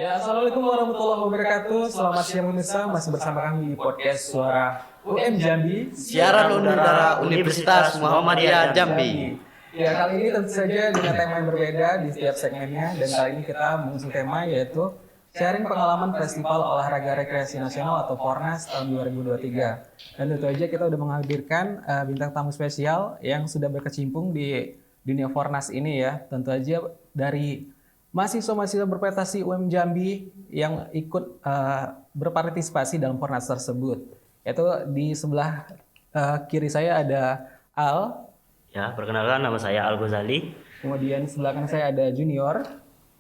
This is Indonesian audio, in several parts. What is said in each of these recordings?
Ya, assalamualaikum warahmatullahi wabarakatuh. Selamat siang pemirsa, masih bersama kami di podcast Suara UM Jambi, Siaran udara Universitas Muhammadiyah Jambi. Ya, kali ini tentu saja dengan tema yang berbeda di setiap segmennya, dan kali ini kita mengusung tema yaitu sharing pengalaman Festival Olahraga Rekreasi Nasional atau Pornas tahun 2023. Dan tentu saja kita sudah menghadirkan bintang tamu spesial yang sudah berkecimpung di dunia Pornas ini ya. Tentu saja dari mahasiswa-mahasiswa berprestasi UM Jambi yang ikut berpartisipasi dalam Pornas tersebut. Yaitu di sebelah kiri saya ada Al. Ya, perkenalkan nama saya Al Ghazali. Kemudian di sebelah kanan saya ada Junior.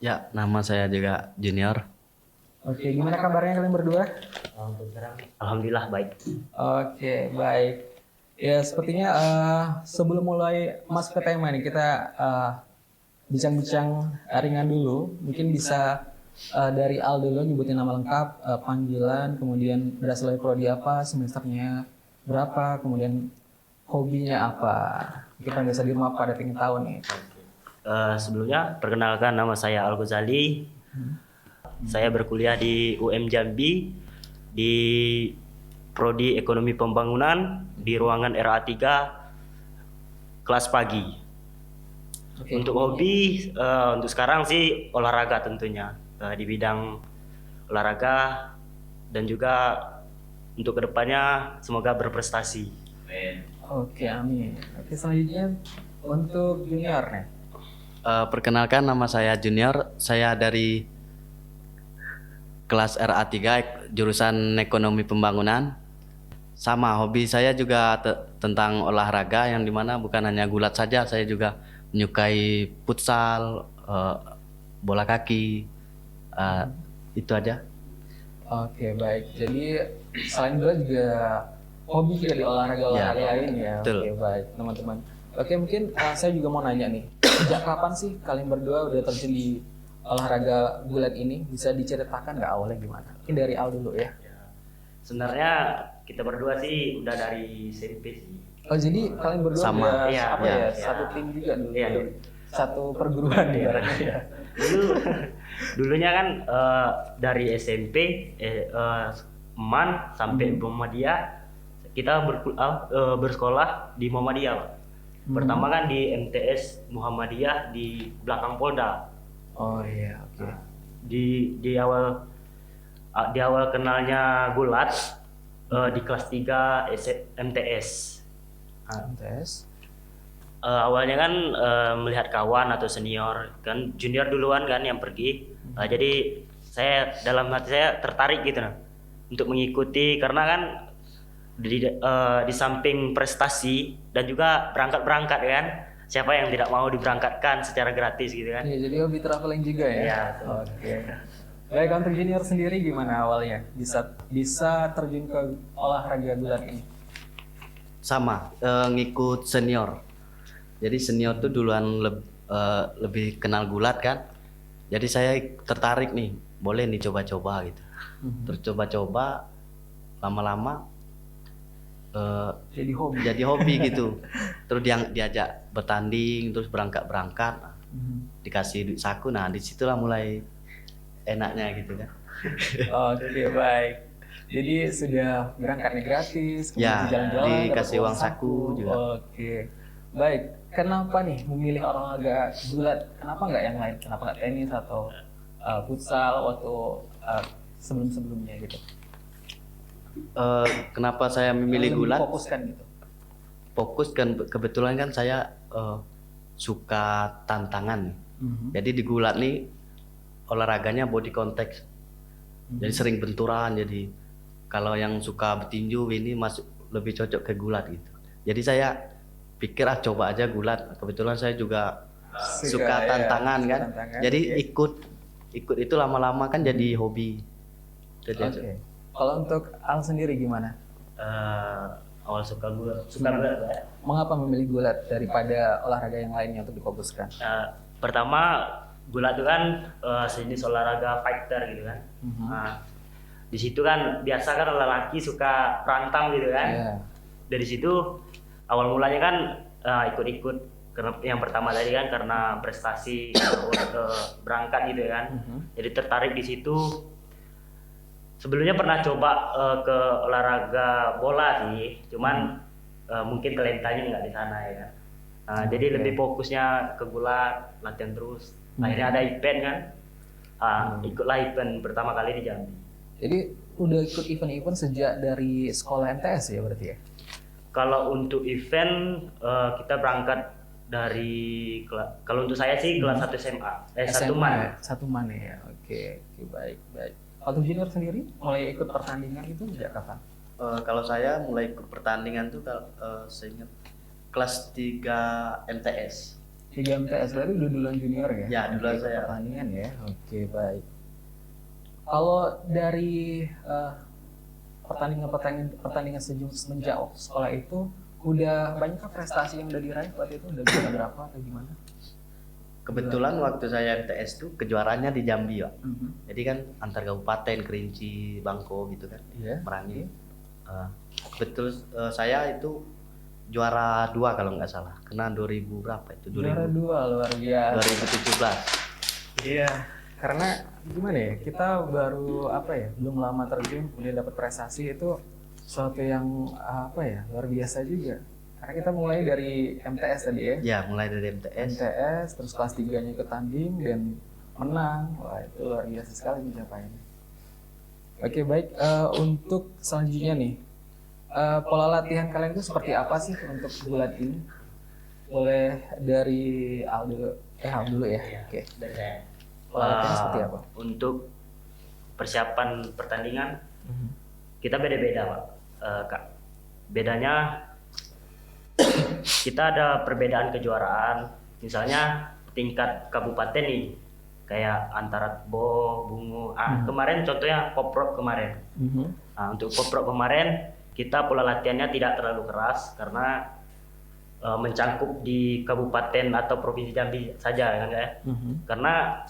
Ya, nama saya juga Junior. Oke, gimana kabarnya kalian berdua? Alhamdulillah baik. Oke, baik. Ya, sepertinya sebelum mulai masuk ke tema nih, kita bincang-bincang ringan dulu. Mungkin bisa dari Al dulu nyebutin nama lengkap, panggilan, kemudian berasal dari prodi apa, semesternya berapa, kemudian hobinya apa. Kita biasa di rumah pada pengen tahu nih. Sebelumnya perkenalkan nama saya Al Ghazali. Saya berkuliah di UM Jambi di prodi Ekonomi Pembangunan di ruangan RA3 kelas pagi. Oke. Untuk hobi untuk sekarang sih olahraga tentunya, di bidang olahraga, dan juga untuk kedepannya semoga berprestasi. Oke, amin. Oke, selanjutnya untuk Junior nih. Perkenalkan nama saya Junior. Saya dari kelas RA3 jurusan Ekonomi Pembangunan. Sama, hobi saya juga tentang olahraga yang dimana bukan hanya gulat saja, saya juga menyukai futsal, bola kaki, itu aja. Oke, baik. Jadi selain bola juga hobi juga di olahraga-olahraga lain ya. Betul. Oke, baik teman-teman. Oke, mungkin saya juga mau nanya nih. Sejak kapan sih kalian berdua udah terjun di olahraga gulat ini? Bisa diceritakan nggak awalnya gimana? Mungkin dari Al dulu ya. Sebenarnya kita berdua sih udah dari SMP sih. Oh, jadi kalian berdua Sama. udah Iya, apa iya, ya? iya. Satu tim juga dulu. Iya, iya. Satu perguruan ibaratnya ya. Dulunya kan dari SMP Eman sampai Muhammadiyah kita bersekolah di Muhammadiyah, Pak. Pertama kan di MTS Muhammadiyah di belakang Polda. Oh iya, oke. Di awal kenalnya gulat di kelas 3 MTS. MTS. Awalnya kan melihat kawan atau senior, kan junior duluan kan yang pergi. Jadi saya dalam hati saya tertarik gitu nah, untuk mengikuti, karena kan di samping prestasi dan juga berangkat kan, siapa yang tidak mau diberangkatkan secara gratis gitu kan. Iya, jadi hobi traveling juga ya. Iya. Oke. Baik, untuk Junior sendiri gimana awalnya bisa terjun ke olahraga gulat ini? Sama, ngikut senior. Jadi senior tuh duluan lebih kenal gulat kan. Jadi saya tertarik nih, boleh nih coba-coba gitu. Terus coba-coba, lama-lama jadi hobi gitu. Terus diajak bertanding, terus berangkat dikasih duit saku. Nah, disitulah mulai enaknya gitu kan. Oke, baik. Jadi sudah berangkatnya gratis, kemudian Ya, jalan-jalan dikasih dapat uang saku juga. Oke, baik. Kenapa nih memilih olahraga gulat? Kenapa nggak yang lain? Kenapa nggak tenis atau futsal waktu sebelum-sebelumnya gitu? Kenapa saya memilih Lebih gulat? fokuskan gitu. Fokus kan kebetulan kan saya suka tantangan. Jadi di gulat nih olahraganya body contact. Jadi sering benturan, jadi kalau yang suka bertinju ini masuk lebih cocok ke gulat gitu. Jadi saya pikir coba aja gulat. Kebetulan saya juga suka tantangan kan. tantangan, Jadi oke. ikut itu lama-lama kan jadi hobi. Jadi Oke. Kalau untuk Al sendiri gimana? Awal suka gulat ya. Mengapa memilih gulat daripada olahraga yang lainnya untuk difokuskan? Pertama, gulat itu kan sejenis olahraga fighter gitu kan. Nah, di situ kan biasa kan lelaki suka rantang gitu kan. Iya. Dari situ awal mulanya kan ikut-ikut yang pertama tadi kan karena prestasi berangkat gitu kan. Jadi tertarik di situ. Sebelumnya pernah coba ke olahraga bola sih, cuman mungkin talentanya nggak di sana ya kan. Nah, jadi lebih fokusnya ke gulat, latihan terus. Akhirnya ada event kan, ikutlah event pertama kali di Jambi. Jadi udah ikut event-event sejak dari sekolah MTS ya berarti ya? Kalau untuk event kita berangkat dari kalau untuk saya sih kelas 1 SMA, satu man. Satu man ya. Oke, baik. Kalau junior sendiri mulai ikut pertandingan itu sejak kapan? Kalau saya mulai ikut pertandingan tuh saya ingat kelas 3 MTS. 3 MTS berarti udah duluan junior ya? Ya, duluan ikut saya. pertandingan ya. Oke, baik. Kalau dari pertandingan semenjak sekolah itu udah banyak prestasi yang udah diraih waktu itu, udah bisa berapa atau gimana? Kebetulan waktu saya MTS tuh kejuaraannya di Jambi, Pak. Jadi kan antar kabupaten, Kerinci, Bangko gitu kan, Merangin. Betul, saya itu juara 2 kalau nggak salah, kena 2000 berapa itu? Juara 2 luar biasa. 2017. Iya, karena gimana ya, kita baru belum lama terjun udah dapat prestasi itu suatu yang luar biasa juga. Karena kita mulai dari MTS tadi ya. Ya, mulai dari MTS. Terus kelas 3-nya ikut tanding dan menang. Wah, itu luar biasa sekali pencapaiannya. Oke, baik. Untuk selanjutnya nih, pola latihan kalian itu seperti apa sih untuk gulat ini? Boleh dari Aldo dulu ya. Oke. Dari saya. Pola latihan seperti apa? Untuk persiapan pertandingan kita beda-beda, Pak. Kak. Bedanya kita ada perbedaan kejuaraan, misalnya tingkat kabupaten nih, kayak antara Bungu. Kemarin contohnya Poprov kemarin. Untuk Poprov kemarin kita pola latihannya tidak terlalu keras karena mencangkup di kabupaten atau provinsi Jambi saja kan ya. Karena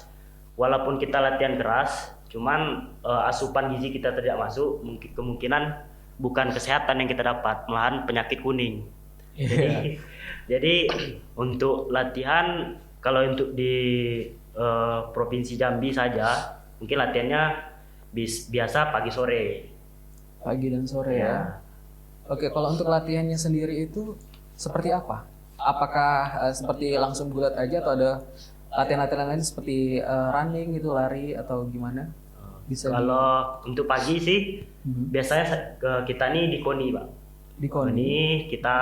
walaupun kita latihan keras, cuman asupan gizi kita tidak masuk, kemungkinan bukan kesehatan yang kita dapat, malahan penyakit kuning. Jadi untuk latihan kalau untuk di provinsi Jambi saja mungkin latihannya biasa pagi sore. Pagi dan sore ya. Oke, kalau untuk latihannya sendiri itu seperti apa? Apakah seperti langsung gulat aja atau ada latihan-latihan lain seperti running gitu, lari atau gimana? Kalau untuk pagi sih biasanya kita nih di KONI, Pak. Di KONI kita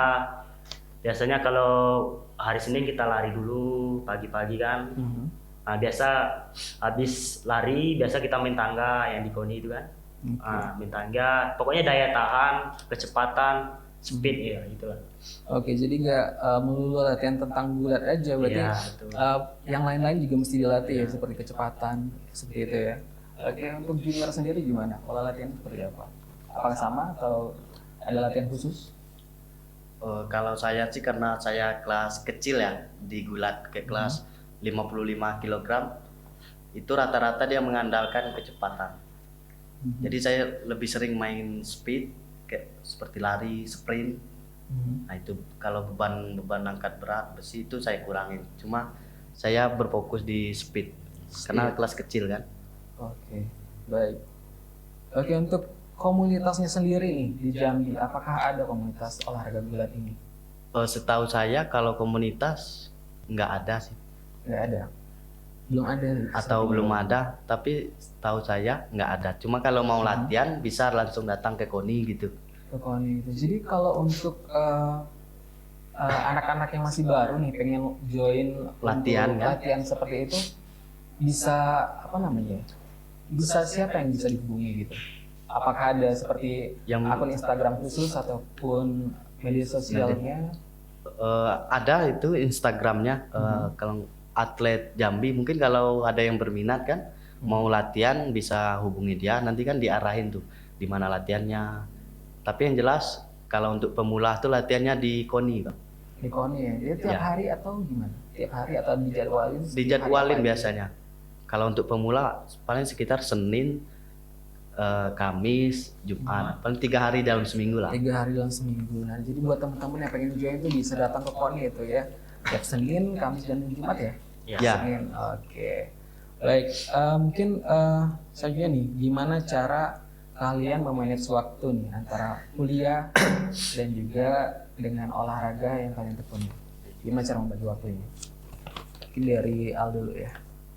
biasanya kalau hari Senin kita lari dulu pagi-pagi kan. Nah, biasa habis lari biasa kita main tangga yang di KONI itu kan. Main tangga, pokoknya daya tahan, kecepatan, speed ya gitu lah. Oke, jadi nggak melulu latihan tentang gulat aja, berarti yang lain-lain juga mesti dilatih ya, seperti kecepatan, seperti itu ya. Oke, untuk junior sendiri gimana? Pola latihan seperti apa? Apakah sama atau ada latihan khusus? Kalau saya sih karena saya kelas kecil ya di gulat ke kelas 55 kg itu rata-rata dia mengandalkan kecepatan. Jadi saya lebih sering main speed kayak seperti lari, sprint. Nah itu kalau beban angkat berat besi itu saya kurangin. Cuma saya berfokus di speed. Karena kelas kecil kan. Oke, baik. Oke, untuk komunitasnya sendiri nih di Jambi, apakah ada komunitas olahraga gulat ini? Setahu saya kalau komunitas nggak ada sih. Nggak ada? Belum ada? Atau belum ada, tapi setahu saya nggak ada. Cuma kalau mau latihan bisa langsung datang ke KONI gitu. Ke KONI gitu. Jadi kalau untuk anak-anak yang masih baru nih pengen join latihan seperti itu, bisa bisa siapa yang bisa dihubungi gitu? Apakah ada seperti akun Instagram khusus ataupun media sosialnya? Ada itu Instagramnya. Kalau atlet Jambi mungkin kalau ada yang berminat kan mau latihan bisa hubungi dia, nanti kan diarahin tuh di mana latihannya. Tapi yang jelas kalau untuk pemula tuh latihannya di KONI, Bang. Di KONI ya? Jadi tiap hari atau gimana? Tiap hari atau dijadwalin? Dijadwalin biasanya. Kalau untuk pemula paling sekitar Senin, Kamis, Jumat, paling 3 hari dalam seminggu lah. 3 hari dalam seminggu. Nah, jadi buat teman-teman yang pengen join itu bisa datang ke KONI itu ya. Tiap Senin, Kamis, dan Jumat ya? Ya. Senin, oke. Baik, mungkin selanjutnya nih, gimana cara kalian memanage waktu nih antara kuliah dan juga dengan olahraga yang kalian tekuni? Gimana cara membagi waktunya? Mungkin dari Al dulu ya.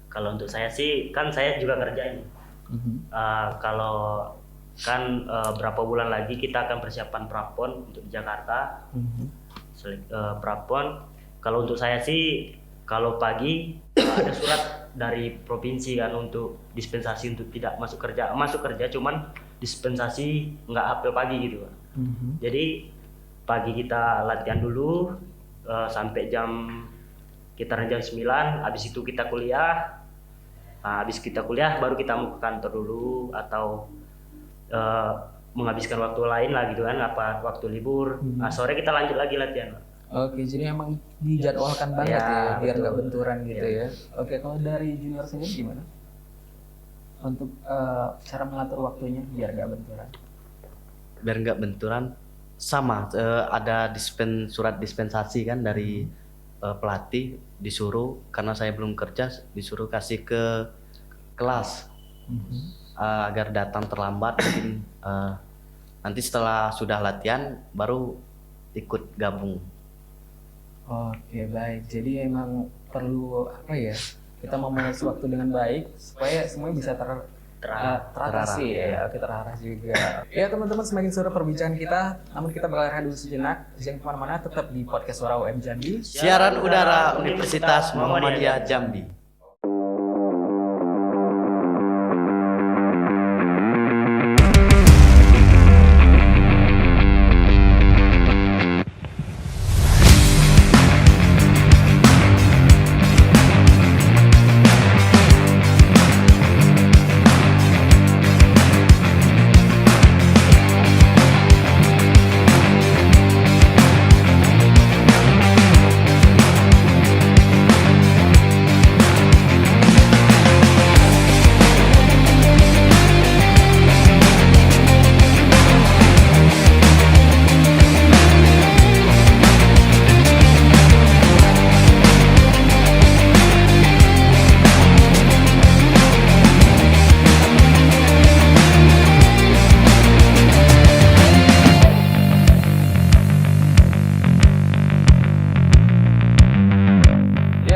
Kalau untuk saya sih, kan saya juga kerja ini. Kalau kan berapa bulan lagi kita akan persiapan prapon untuk di Jakarta. Prapon. Kalau untuk saya sih, kalau pagi ada surat dari provinsi kan untuk dispensasi untuk tidak masuk kerja cuman dispensasi nggak apel pagi gitu kan. Jadi pagi kita latihan dulu sampai sekitaran jam 9, habis itu kita kuliah. Nah, habis kita kuliah baru kita mau ke kantor dulu atau menghabiskan waktu lain lah gitu kan, waktu libur. Nah, sore kita lanjut lagi latihan. Oke, jadi emang dijadwalkan banget ya, biar nggak benturan gitu ya. Oke, kalau dari junior sendiri gimana? Untuk cara mengatur waktunya biar nggak benturan? Biar nggak benturan, sama ada surat dispensasi kan dari pelatih, disuruh karena saya belum kerja disuruh kasih ke kelas agar datang terlambat mungkin nanti setelah sudah latihan baru ikut gabung. Oke, baik. Jadi emang perlu apa ya? Kita memanage waktu dengan baik supaya semuanya bisa teratasi ya. Kita terarah juga. Ya teman-teman, semakin seru perbincangan kita, namun kita bakal rehat dulu sejenak. Jangan kemana-mana, tetap di podcast Suara UM Jambi. Siaran udara Universitas Muhammadiyah Jambi.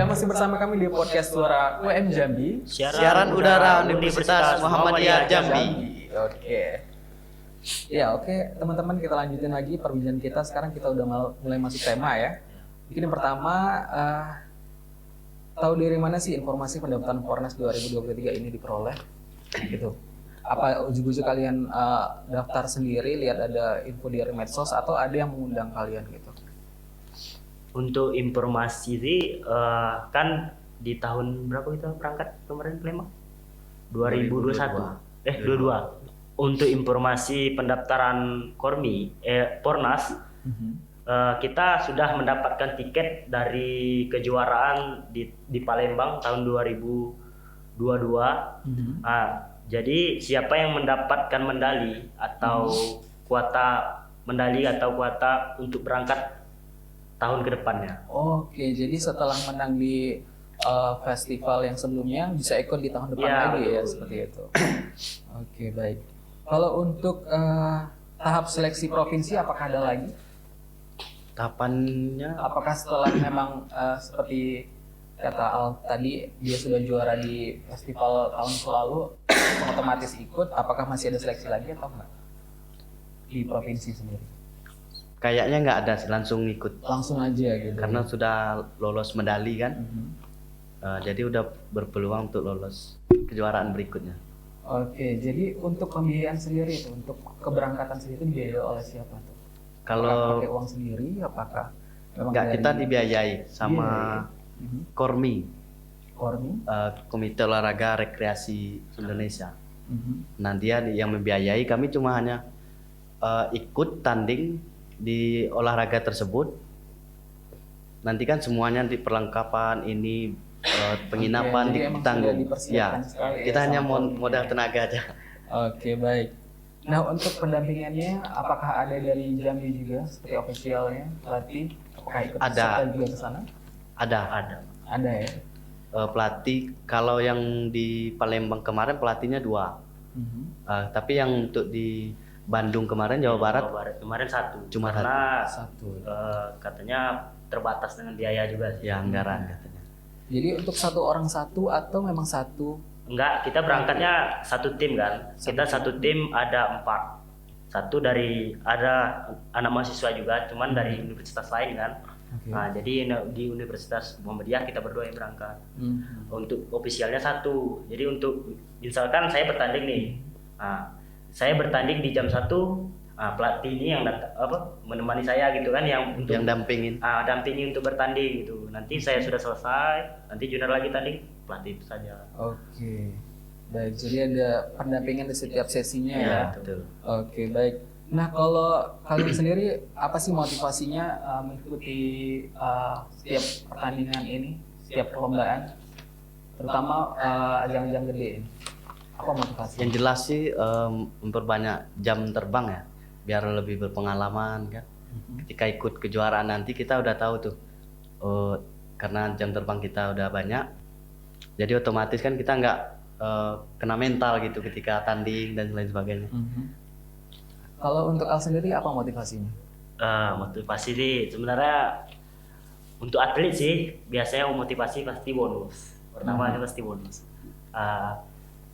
Masih bersama kami di podcast Suara UM Jambi. Siaran udara Universitas Muhammadiyah Jambi. Oke. Ya, oke, teman-teman, kita lanjutin lagi perbincangan kita. Sekarang kita udah mulai masuk tema ya. Mungkin yang pertama, tahu dari mana sih informasi pendaftaran Pornas 2023 ini diperoleh? Gitu. Apa ujuk-ujuk kalian daftar sendiri, lihat ada info dari medsos, atau ada yang mengundang kalian gitu? Untuk informasi sih kan di tahun berapa kita berangkat kemarin Palembang? 2021. 22. Untuk informasi pendaftaran Pornas, kita sudah mendapatkan tiket dari kejuaraan di Palembang tahun 2022. Nah, jadi siapa yang mendapatkan medali atau kuota medali atau kuota untuk berangkat tahun ke depannya. Oke, jadi setelah menang di festival yang sebelumnya bisa ikut di tahun depan lagi ya, seperti itu. Oke, baik. Kalau untuk tahap seleksi provinsi apakah ada lagi? Tahapannya Apakah setelah memang seperti kata Al tadi dia sudah juara di festival tahun lalu otomatis ikut, apakah masih ada seleksi lagi atau enggak? Di provinsi sendiri. kayaknya nggak ada sih, langsung ikut Langsung aja gitu. karena sudah lolos medali kan. Jadi udah berpeluang untuk lolos kejuaraan berikutnya. Oke, jadi untuk pembiayaan sendiri itu, untuk keberangkatan sendiri itu dibiayai oleh siapa tuh? Kalau Apakah pakai uang sendiri, apakah memang nggak, dari kita dibiayai sama Kormi, Komite Olahraga Rekreasi Indonesia. Nah dia yang membiayai, kami cuma hanya ikut tanding di olahraga tersebut. Nanti kan semuanya di perlengkapan ini penginapan Oke, jadi emang ditanggung. sudah dipersiapkan sekali Kita ya hanya sama Kormi modal ya. tenaga aja. Oke, baik. Nah, untuk pendampingannya apakah ada dari Jambi juga seperti ofisialnya, pelatih? Apakah ikut Ada. serta juga ke sana? Ada. Ada ya. Pelatih kalau yang di Palembang kemarin pelatihnya 2. Tapi yang untuk di Bandung kemarin Jawa Barat kemarin 1. Cuma karena satu. katanya terbatas dengan biaya juga sih. ya anggaran katanya. Jadi untuk satu orang satu atau memang satu? Enggak, kita berangkatnya satu tim kan. Kita satu tim ada 4. Satu ada anak mahasiswa juga, cuman dari universitas lain kan. Oke. Nah, jadi di Universitas Muhammadiyah kita berdua yang berangkat. Untuk ofisialnya 1. Jadi untuk misalkan saya bertanding nih. Nah, saya bertanding di jam 1. Pelatih ini yang menemani saya gitu kan, yang untuk dampingin. Dampingi untuk bertanding gitu. Nanti saya sudah selesai, nanti junior lagi tanding, pelatih itu saja. Oke. Baik, jadi ada pendampingan di setiap sesinya ya. Betul. Oke, baik. Nah, kalau kalian sendiri apa sih motivasinya mengikuti setiap pertandingan ini, setiap perlombaan, terutama ajang-ajang gede ini? Apa motivasinya? Yang jelas sih memperbanyak jam terbang ya, biar lebih berpengalaman kan. Ketika ikut kejuaraan nanti kita udah tahu tuh, karena jam terbang kita udah banyak, jadi otomatis kan kita nggak kena mental gitu ketika tanding dan lain sebagainya. Kalau untuk Al sendiri apa motivasinya? Motivasi sih sebenarnya untuk atlet sih biasanya motivasi pasti bonus. Pertama itu pasti bonus.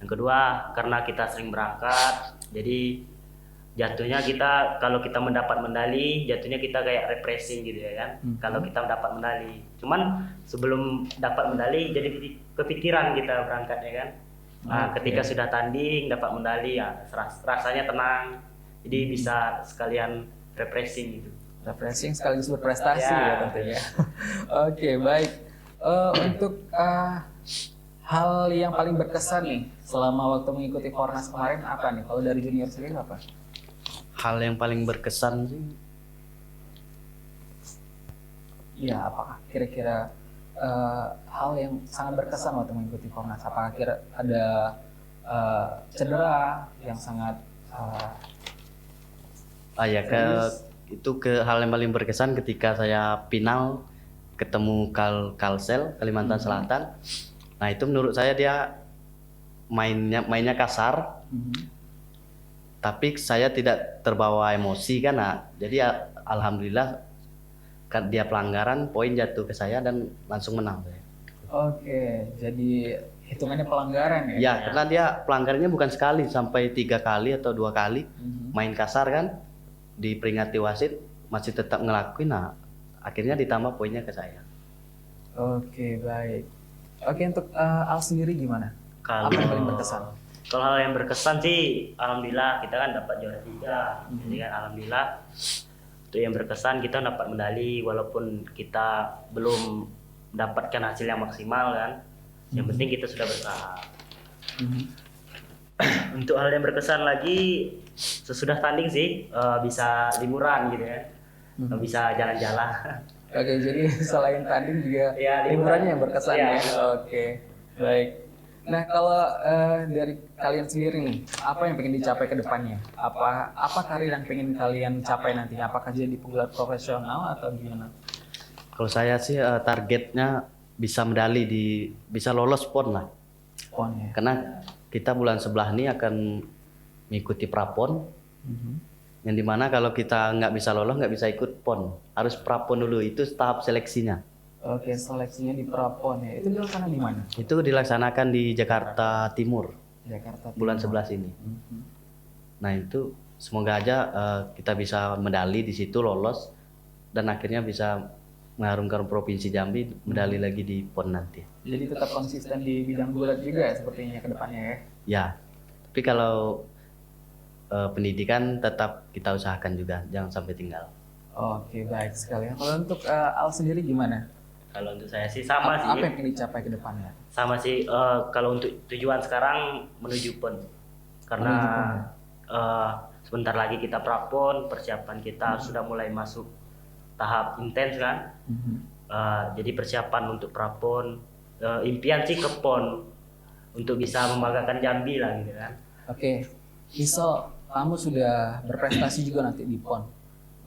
Yang kedua karena kita sering berangkat, jadi jatuhnya kita kalau kita mendapat medali, jatuhnya kita kayak refreshing gitu ya kan. Kalau kita mendapat medali, cuman sebelum dapat medali jadi kepikiran kita berangkat ya kan. Ketika sudah tanding dapat medali ya rasanya tenang, jadi bisa sekalian refreshing gitu. Refreshing sekaligus berprestasi ya tentunya. Oke, baik. Untuk hal yang paling berkesan nih selama waktu mengikuti Fornas kemarin apa nih? Kalau dari junior sendiri apa? Hal yang paling berkesan sih, ya apakah kira-kira hal yang sangat berkesan waktu mengikuti Fornas? Apakah ada cedera yang sangat itu hal yang paling berkesan ketika saya final ketemu Kalsel Kalimantan Selatan. Nah itu menurut saya dia mainnya kasar, tapi saya tidak terbawa emosi kan. Nah, jadi alhamdulillah kan dia pelanggaran, poin jatuh ke saya dan langsung menang saya. Oke, jadi hitungannya pelanggaran ya? Ya, karena dia pelanggarannya bukan sekali, sampai 3 kali atau 2 kali main kasar kan, diperingati wasit masih tetap ngelakuin. Nah akhirnya ditambah poinnya ke saya. Oke, baik. Oke, untuk Al sendiri gimana? Apa yang paling berkesan? Kalau hal yang berkesan sih alhamdulillah kita kan dapat juara 3. Jadi kan alhamdulillah itu yang berkesan, kita dapat medali walaupun kita belum mendapatkan hasil yang maksimal kan. Yang penting kita sudah berusaha. Untuk hal yang berkesan lagi sesudah tanding sih bisa liburan gitu ya. Bisa jalan-jalan. Oke, jadi selain tanding juga liburannya yang berkesan ya. Oke, baik. Nah, kalau dari kalian sendiri nih, apa yang pengen dicapai ke depannya? Apa karir yang pengen kalian capai nanti? Apakah jadi pegulat profesional atau gimana? Kalau saya sih targetnya bisa medali bisa lolos PON lah. PON ya. Karena kita bulan sebelah ini akan mengikuti prapon. Yang dimana kalau kita nggak bisa lolos nggak bisa ikut PON, harus prapon dulu, itu tahap seleksinya. Oke, seleksinya di prapon ya. Itu dilaksanakan di mana? Itu dilaksanakan di Jakarta Timur. Jakarta Timur. Bulan 11 ini. Nah itu semoga aja kita bisa medali di situ, lolos dan akhirnya bisa mengharumkan provinsi Jambi, medali lagi di PON nanti. Jadi tetap konsisten di bidang gulat juga ya sepertinya ke depannya ya? Ya, tapi kalau pendidikan tetap kita usahakan juga, jangan sampai tinggal. Oke, baik sekali. Kalau untuk Al sendiri gimana? Kalau untuk saya sih sama sih. Apa yang ingin dicapai ke depannya? Sama sih, kalau untuk tujuan sekarang menuju PON. Karena sebentar lagi kita prapon, persiapan kita sudah mulai masuk tahap intens kan. Jadi persiapan untuk prapon, impian sih ke PON untuk bisa membanggakan Jambi lah gitu kan. Oke, misal kamu sudah berprestasi juga nanti di PON.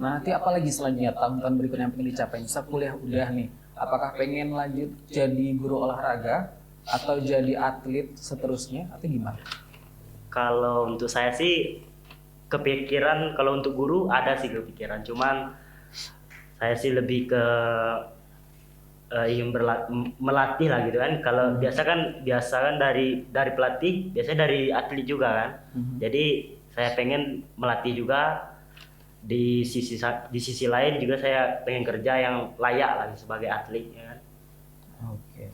Nah, nanti apalagi selanjutnya tahun-tahun berikutnya yang pengen dicapai? Misal kuliah udah nih, Apakah pengen lanjut jadi guru olahraga atau jadi atlet seterusnya atau gimana? Kalau untuk saya sih kepikiran, kalau untuk guru ada sih kepikiran, cuman saya sih lebih ke ingin melatih lah gitu kan. Kalau biasa kan dari pelatih, biasanya dari atlet juga kan. Jadi saya pengen melatih juga, di sisi lain juga saya pengen kerja yang layak lagi sebagai atlet ya kan. Oke.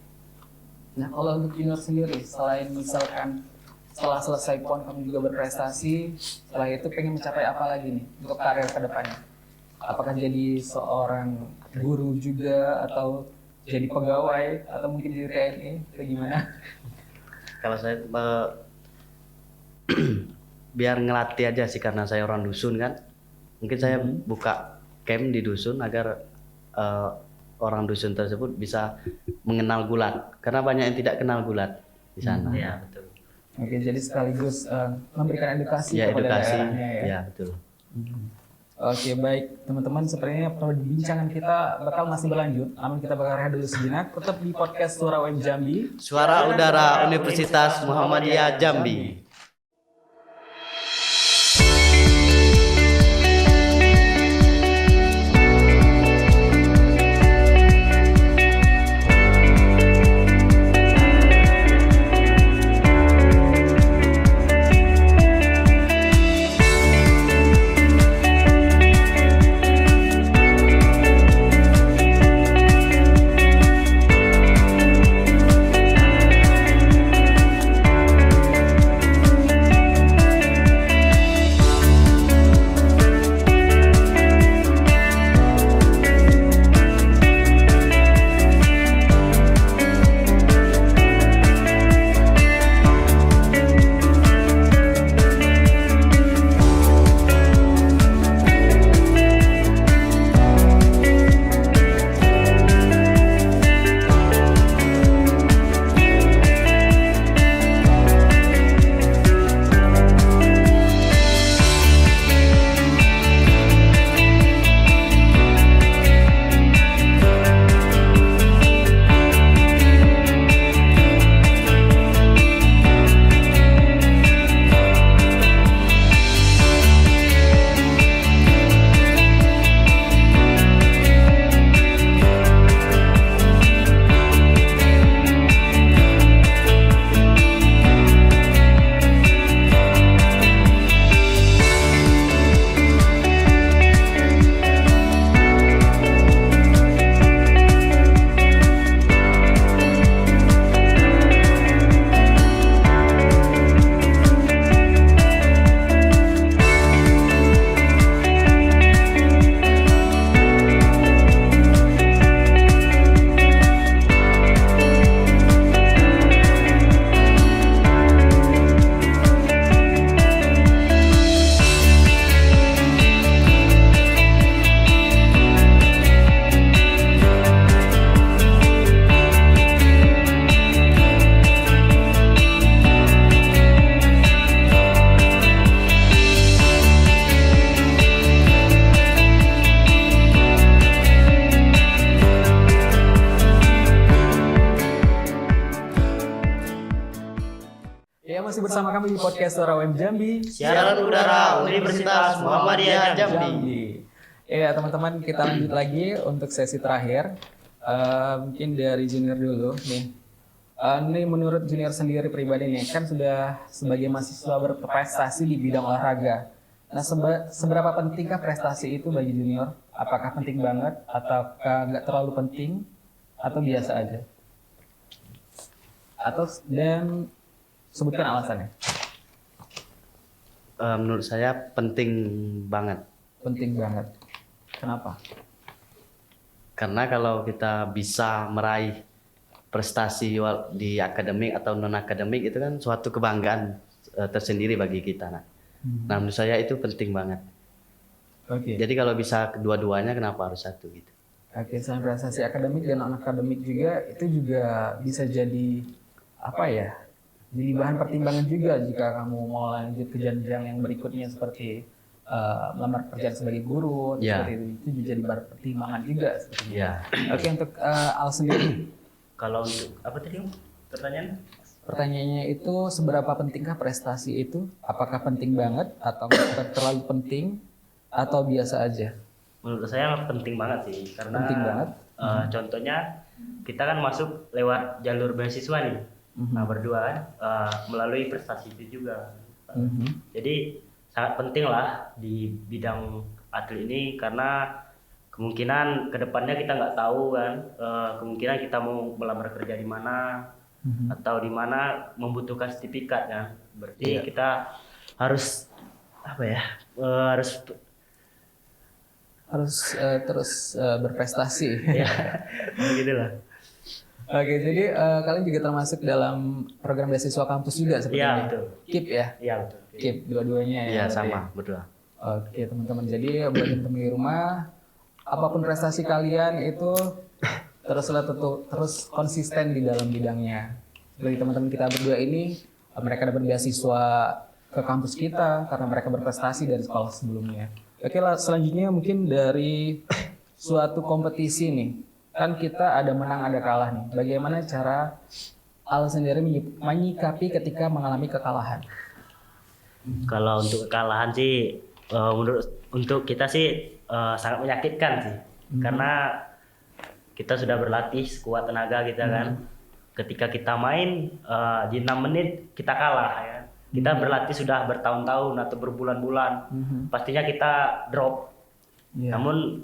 Nah kalau untuk junior sendiri, selain misalkan setelah selesai PON kamu juga berprestasi, setelah itu pengen mencapai apa lagi nih untuk karir kedepannya? Apakah jadi seorang guru juga atau jadi pegawai atau mungkin jadi TNI atau gimana? Kalau saya biar ngelatih aja sih, karena saya orang dusun kan. Mungkin saya buka camp di dusun agar orang dusun tersebut bisa mengenal gulat, karena banyak yang tidak kenal gulat di sana. Iya betul. Oke, jadi sekaligus memberikan edukasi Ya, kepada edukasi. daerahnya ya. Ya, betul. Oke, baik teman-teman, sepertinya perbincangan kita bakal masih berlanjut, namun kita bakal rehat dulu sejenak. Tetap di podcast Suara UM Jambi. Suara Udara Universitas Muhammadiyah Jambi. Masih bersama kami di podcast Suara UM Jambi. Siaran udara Universitas Muhammadiyah Jambi. Ya teman-teman, kita lanjut lagi untuk sesi terakhir. Mungkin dari junior dulu nih. Ini menurut junior sendiri pribadi nih, kan sudah sebagai mahasiswa berprestasi di bidang olahraga. Nah, seberapa pentingkah prestasi itu bagi junior? Apakah penting banget ataukah nggak terlalu penting atau biasa aja? Dan sebutkan alasannya. Menurut saya penting banget. Penting banget. Kenapa? Karena kalau kita bisa meraih prestasi di akademik atau non akademik itu kan suatu kebanggaan tersendiri bagi kita. Nah, menurut saya itu penting banget. Oke. Jadi kalau bisa kedua-duanya, kenapa harus satu gitu? Oke, selain prestasi akademik dan non akademik juga, itu juga bisa jadi apa ya? Jadi bahan pertimbangan juga jika kamu mau lanjut ke jenjang yang berikutnya seperti melamar pekerjaan sebagai guru Ya. seperti itu juga jadi pertimbangan juga seperti itu. Ya. Oke, untuk Al sendiri, Kalau untuk apa tadi Om? Pertanyaan? pertanyaannya itu seberapa pentingkah prestasi itu? Apakah penting banget atau nggak terlalu penting atau biasa aja? Menurut saya penting banget sih, karena Penting banget. Contohnya kita kan masuk lewat jalur beasiswa nih. Nah berdua kan melalui prestasi itu juga. Mhm. Jadi sangat penting lah di bidang atlet ini, karena kemungkinan kedepannya kita nggak tahu kan, kemungkinan kita mau melamar kerja di mana atau di mana membutuhkan sertifikat kan. Berarti kita harus apa ya? Harus terus berprestasi. Ya begitulah. Oke, jadi kalian juga termasuk dalam program beasiswa kampus juga Iya sepertinya. betul. KIP ya? Iya betul. KIP dua-duanya ya. Ya berarti? sama, berdua. Oke teman-teman, jadi buat teman-teman di rumah, apapun prestasi kalian itu terus konsisten di dalam bidangnya. Seperti teman-teman kita berdua ini, mereka dapat beasiswa ke kampus kita karena mereka berprestasi dari sekolah sebelumnya. Oke lah, selanjutnya mungkin dari suatu kompetisi nih, kan kita ada menang ada kalah nih. Bagaimana cara Al sendiri menyikapi ketika mengalami kekalahan? Kalau untuk kekalahan sih untuk kita sih sangat menyakitkan sih, karena kita sudah berlatih sekuat tenaga kita kan. Ketika kita main di 6 menit kita kalah ya. Kita berlatih sudah bertahun-tahun atau berbulan-bulan, pastinya kita drop. Iya. Namun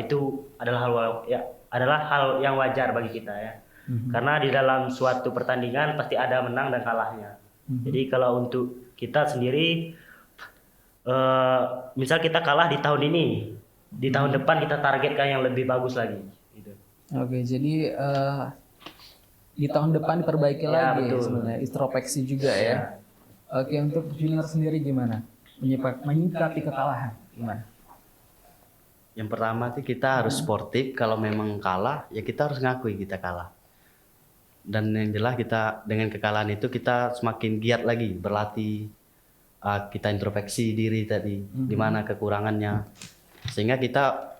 itu adalah hal yang wajar bagi kita ya. Karena di dalam suatu pertandingan pasti ada menang dan kalahnya. Jadi kalau untuk kita sendiri, misal kita kalah di tahun ini, di tahun depan kita targetkan yang lebih bagus lagi. Gitu. Oke, jadi di tahun depan diperbaiki Ya, lagi betul. sebenarnya, introspeksi juga ya. Oke, untuk junior sendiri gimana? Menyikapi kekalahan gimana? Yang pertama sih kita harus sportif. Kalau memang kalah, ya kita harus ngakui kita kalah. Dan yang jelas kita dengan kekalahan itu kita semakin giat lagi berlatih. Kita introspeksi diri tadi, di mana kekurangannya, sehingga kita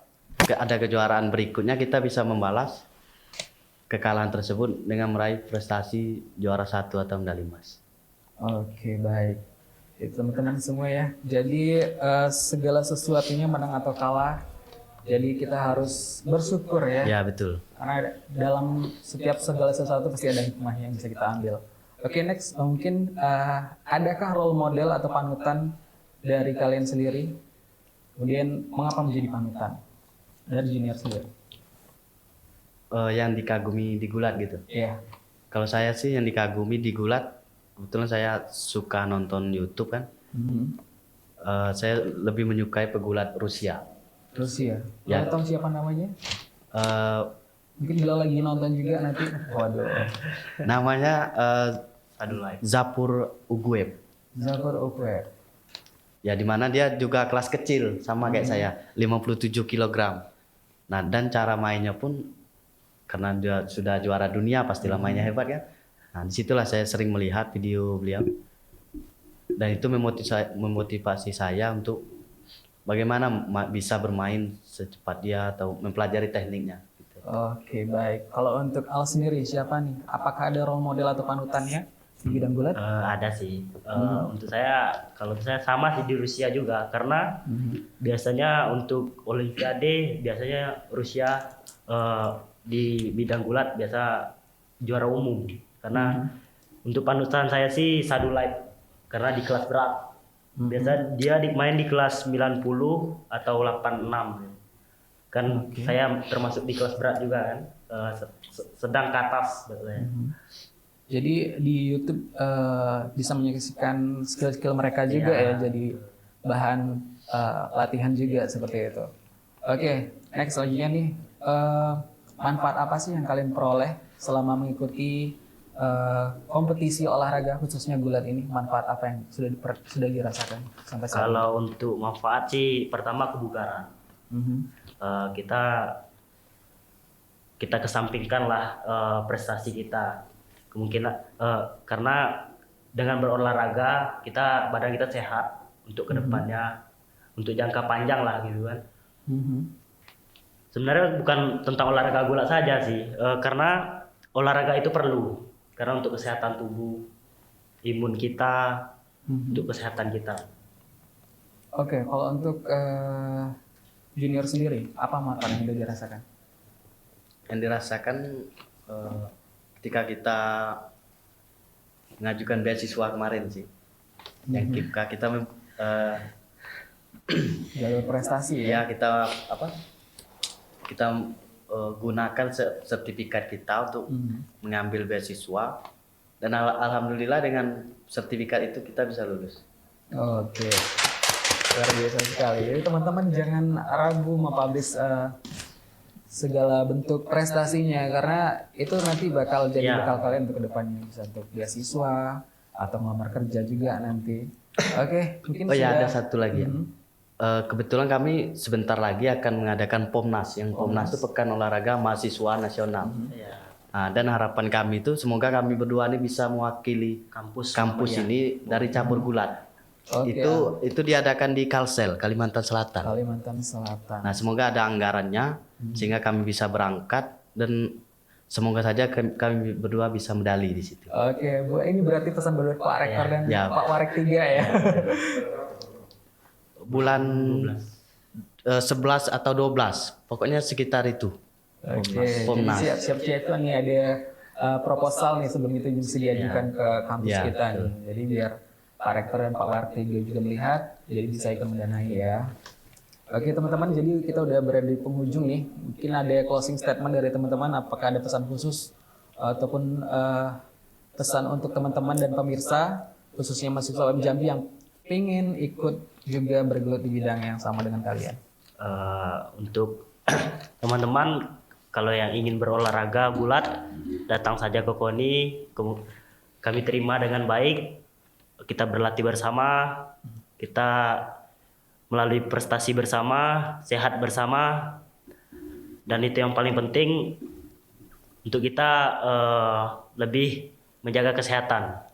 ada kejuaraan berikutnya kita bisa membalas kekalahan tersebut dengan meraih prestasi juara 1 atau medali emas. Oke, baik. Itu teman-teman semua ya. Jadi segala sesuatunya menang atau kalah, jadi kita harus bersyukur ya. Ya betul. Karena dalam setiap segala sesuatu pasti ada hikmah yang bisa kita ambil. Oke, next mungkin adakah role model atau panutan dari kalian sendiri? Kemudian mengapa menjadi panutan dari junior sendiri? Yang dikagumi di Gulat gitu. Iya. Kalau saya sih yang dikagumi di Gulat, kebetulan saya suka nonton YouTube kan. Saya lebih menyukai pegulat Rusia. Rusia. Ya. Tahu siapa namanya? Mungkin bila lagi nonton juga nanti. Waduh. Namanya Aduh live. Zapur Uguev. Zapur Okwet. Ya di mana dia juga kelas kecil sama kayak saya, 57 kg. Nah, dan cara mainnya pun karena dia sudah juara dunia pastilah mainnya hebat kan. Nah, disitulah saya sering melihat video beliau. Dan itu memotivasi saya untuk bagaimana bisa bermain secepat dia atau mempelajari tekniknya. Gitu. Oke, baik. Kalau untuk Al sendiri siapa nih? Apakah ada role model atau panutannya di bidang gulat? Ada sih. Untuk saya, kalau saya sama sih di Rusia juga, karena biasanya untuk Olimpiade biasanya Rusia di bidang gulat biasa juara umum. Karena untuk panutan saya sih Sadulaev, karena di kelas berat. Biasa dia main di kelas 90 atau 86. Kan saya termasuk di kelas berat juga kan, sedang ke atas betulnya. Jadi di YouTube bisa menyaksikan skill-skill mereka juga ya, jadi bahan latihan juga seperti itu. Oke, next selanjutnya nih, manfaat apa sih yang kalian peroleh selama mengikuti kompetisi olahraga khususnya gulat ini? Manfaat apa yang sudah dirasakan sampai saat ini? Kalau untuk manfaat sih pertama kebugaran. Kita kesampingkan lah prestasi kita, kemungkinan karena dengan berolahraga badan kita sehat untuk kedepannya, untuk jangka panjang lah gitu kan. Mhm. Sebenarnya bukan tentang olahraga gulat saja sih, karena olahraga itu perlu karena untuk kesehatan tubuh, imun kita, untuk kesehatan kita. Oke, kalau untuk junior sendiri, apa manfaat yang udah dirasakan? Yang dirasakan ketika kita mengajukan beasiswa kemarin sih, yang kita Jalur prestasi ya? ya kita gunakan sertifikat kita untuk mengambil beasiswa, dan alhamdulillah dengan sertifikat itu kita bisa lulus. Oke, luar biasa sekali. Jadi teman-teman jangan ragu mempublish segala bentuk prestasinya, karena itu nanti bakal jadi bekal kalian untuk kedepannya, bisa untuk beasiswa atau ngelamar kerja juga nanti. Oke, mungkin Oh ya, sudah- ada satu lagi ya. Kebetulan kami sebentar lagi akan mengadakan POMNAS. Yang POMNAS itu Pekan Olahraga Mahasiswa Nasional. Nah, dan harapan kami itu semoga kami berdua ini bisa mewakili kampus ini dari cabur gulat. Oke, Itu diadakan di Kalsel, Kalimantan Selatan. Kalimantan Selatan. Nah, semoga ada anggarannya sehingga kami bisa berangkat, dan semoga saja kami berdua bisa medali di situ. Oke, Bu, ini berarti pesan buat Pak Rektor dan Ya. Pak Warek 3 ya. Bulan 11 atau 12, pokoknya sekitar itu. Oke, jadi Pomnas. siap-siap itu nih ada proposal nih sebelum itu bisa diajukan ke kampus Ya, kita nih. Jadi biar Pak Rektor dan Pak Warek 3 juga melihat, jadi bisa ikut mendanai ya. Oke teman-teman, jadi kita udah berada di penghujung nih. Mungkin ada closing statement dari teman-teman, apakah ada pesan khusus ataupun pesan untuk teman-teman dan pemirsa, khususnya mahasiswa UM Jambi yang pengen ikut juga bergelut di bidang yang sama dengan kalian. Untuk teman-teman, kalau yang ingin berolahraga gulat, datang saja ke KONI. Kami terima dengan baik. Kita berlatih bersama, kita melalui prestasi bersama, sehat bersama, dan itu yang paling penting untuk kita lebih menjaga kesehatan.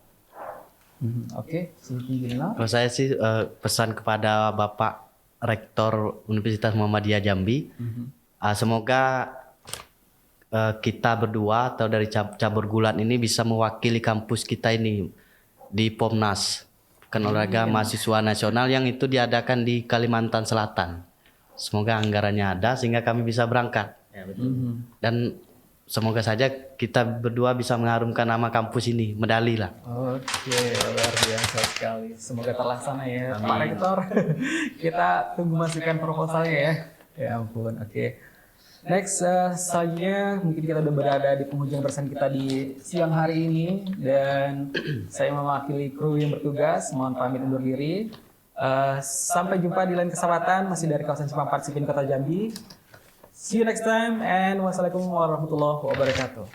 Oke, Silvina. Kalau saya sih pesan kepada Bapak Rektor Universitas Muhammadiyah Jambi, semoga kita berdua atau dari cabur gulat ini bisa mewakili kampus kita ini di POMNAS, Pekan Olahraga Mahasiswa Nasional, yang itu diadakan di Kalimantan Selatan. Semoga anggarannya ada sehingga kami bisa berangkat. Ya, betul. Dan semoga saja kita berdua bisa mengharumkan nama kampus ini, medali lah. Oke, luar biasa sekali. Semoga terlaksana ya, Pak Rektor. Kita tunggu masukan proposalnya ya. Ya ampun, oke. Next, selanjutnya mungkin kita udah berada di penghujung persen kita di siang hari ini, dan saya mewakili kru yang bertugas, mohon pamit undur diri. Sampai jumpa di lain kesempatan, masih dari kawasan Simpang 4 Sipin Kota Jambi. See you next time, and wassalamualaikum warahmatullahi wabarakatuh.